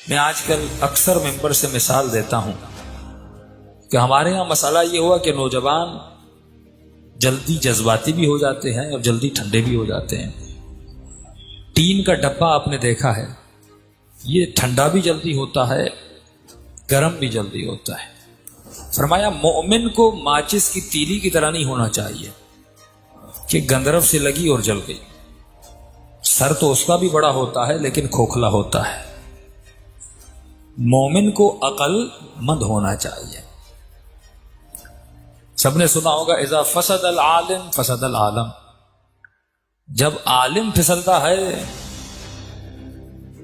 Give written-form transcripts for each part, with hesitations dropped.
میں آج کل اکثر ممبر سے مثال دیتا ہوں کہ ہمارے ہاں مسئلہ یہ ہوا کہ نوجوان جلدی جذباتی بھی ہو جاتے ہیں اور جلدی ٹھنڈے بھی ہو جاتے ہیں۔ ٹین کا ڈبہ آپ نے دیکھا ہے، یہ ٹھنڈا بھی جلدی ہوتا ہے، گرم بھی جلدی ہوتا ہے۔ فرمایا مومن کو ماچس کی تیلی کی طرح نہیں ہونا چاہیے کہ گندرف سے لگی اور جل گئی۔ سر تو اس کا بھی بڑا ہوتا ہے لیکن کھوکھلا ہوتا ہے۔ مومن کو عقل مند ہونا چاہیے۔ سب نے سنا ہوگا اذا فسد العالم فسد العالم، جب عالم پھسلتا ہے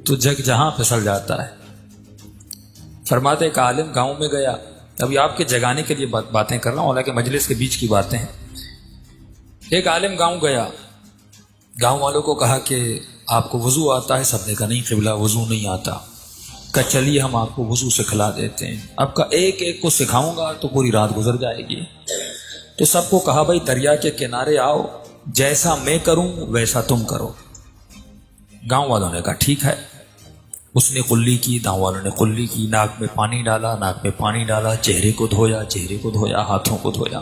تو جگ جہاں پھسل جاتا ہے۔ فرماتے ایک عالم گاؤں میں گیا، ابھی آپ کے جگانے کے لیے باتیں کر رہا ہوں، حالانکہ مجلس کے بیچ کی باتیں ہیں۔ ایک عالم گاؤں گیا، گاؤں والوں کو کہا کہ آپ کو وضو آتا ہے؟ سب نے کہا نہیں قبلہ وضو نہیں آتا۔ کہا چلیے ہم آپ کو وضو سکھلا دیتے ہیں۔ اب کا ایک ایک کو سکھاؤں گا تو پوری رات گزر جائے گی۔ تو سب کو کہا بھائی دریا کے کنارے آؤ، جیسا میں کروں ویسا تم کرو۔ گاؤں والوں نے کہا ٹھیک ہے۔ اس نے قلی کی، گاؤں والوں نے قلی کی، ناک میں پانی ڈالا، ناک میں پانی ڈالا، چہرے کو دھویا، چہرے کو دھویا، ہاتھوں کو دھویا۔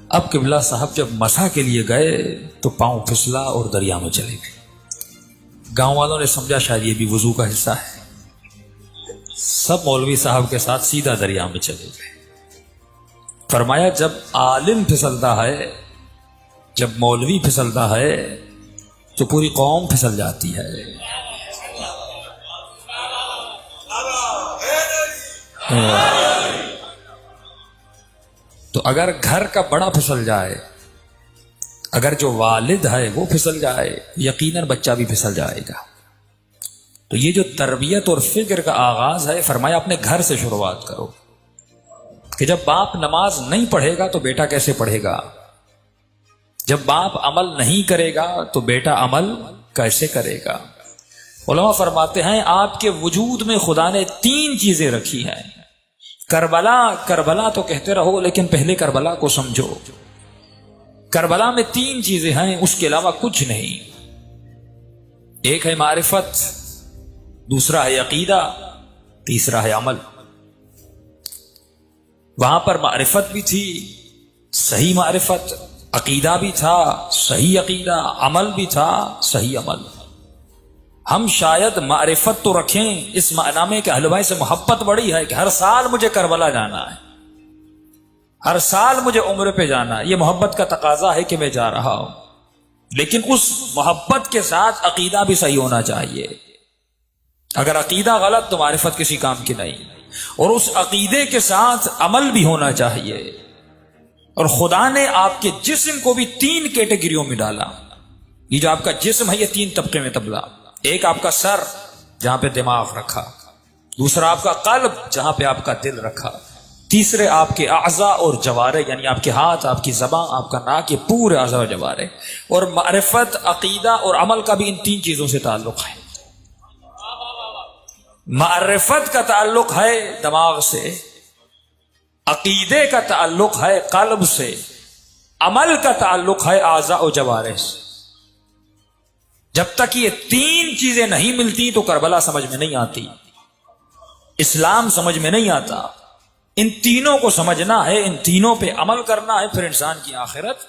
اب قبلہ صاحب جب مسح کے لیے گئے تو پاؤں پھسلا اور دریا میں چلے گئے۔ گاؤں والوں نے سمجھا شاید یہ بھی وضو کا حصہ ہے، سب مولوی صاحب کے ساتھ سیدھا دریا میں چلے گئے۔ فرمایا جب عالم پھسلتا ہے، جب مولوی پھسلتا ہے تو پوری قوم پھسل جاتی ہے۔ تو اگر گھر کا بڑا پھسل جائے، اگر جو والد ہے وہ پھسل جائے، یقیناً بچہ بھی پھسل جائے گا۔ تو یہ جو تربیت اور فکر کا آغاز ہے، فرمایا اپنے گھر سے شروعات کرو کہ جب باپ نماز نہیں پڑھے گا تو بیٹا کیسے پڑھے گا؟ جب باپ عمل نہیں کرے گا تو بیٹا عمل کیسے کرے گا؟ علماء فرماتے ہیں آپ کے وجود میں خدا نے 3 چیزیں رکھی ہیں۔ کربلا کربلا تو کہتے رہو لیکن پہلے کربلا کو سمجھو۔ کربلا میں 3 چیزیں ہیں، اس کے علاوہ کچھ نہیں۔ ایک ہے معرفت، دوسرا ہے عقیدہ، تیسرا ہے عمل۔ وہاں پر معرفت بھی تھی، صحیح معرفت، عقیدہ بھی تھا، صحیح عقیدہ، عمل بھی تھا، صحیح عمل۔ ہم شاید معرفت تو رکھیں اس معنی میں کہ اہل بیت سے محبت بڑی ہے کہ ہر سال مجھے کربلا جانا ہے، ہر سال مجھے عمرے پہ جانا ہے، یہ محبت کا تقاضا ہے کہ میں جا رہا ہوں، لیکن اس محبت کے ساتھ عقیدہ بھی صحیح ہونا چاہیے۔ اگر عقیدہ غلط تو معرفت کسی کام کی نہیں، اور اس عقیدے کے ساتھ عمل بھی ہونا چاہیے۔ اور خدا نے آپ کے جسم کو بھی 3 کیٹیگریوں میں ڈالا۔ یہ جو آپ کا جسم ہے یہ 3 طبقے میں تبلا۔ ایک آپ کا سر جہاں پہ دماغ رکھا، دوسرا آپ کا قلب جہاں پہ آپ کا دل رکھا، تیسرے آپ کے اعضاء اور جوارے، یعنی آپ کے ہاتھ، آپ کی زبان، آپ کا ناک، یہ پورے اعضاء اور جوارے۔ اور معرفت، عقیدہ اور عمل کا بھی ان 3 چیزوں سے تعلق ہے۔ معرفت کا تعلق ہے دماغ سے، عقیدے کا تعلق ہے قلب سے، عمل کا تعلق ہے اعضاء و جوارح سے۔ جب تک یہ 3 چیزیں نہیں ملتی تو کربلا سمجھ میں نہیں آتی، اسلام سمجھ میں نہیں آتا۔ ان تینوں کو سمجھنا ہے، ان تینوں پہ عمل کرنا ہے، پھر انسان کی آخرت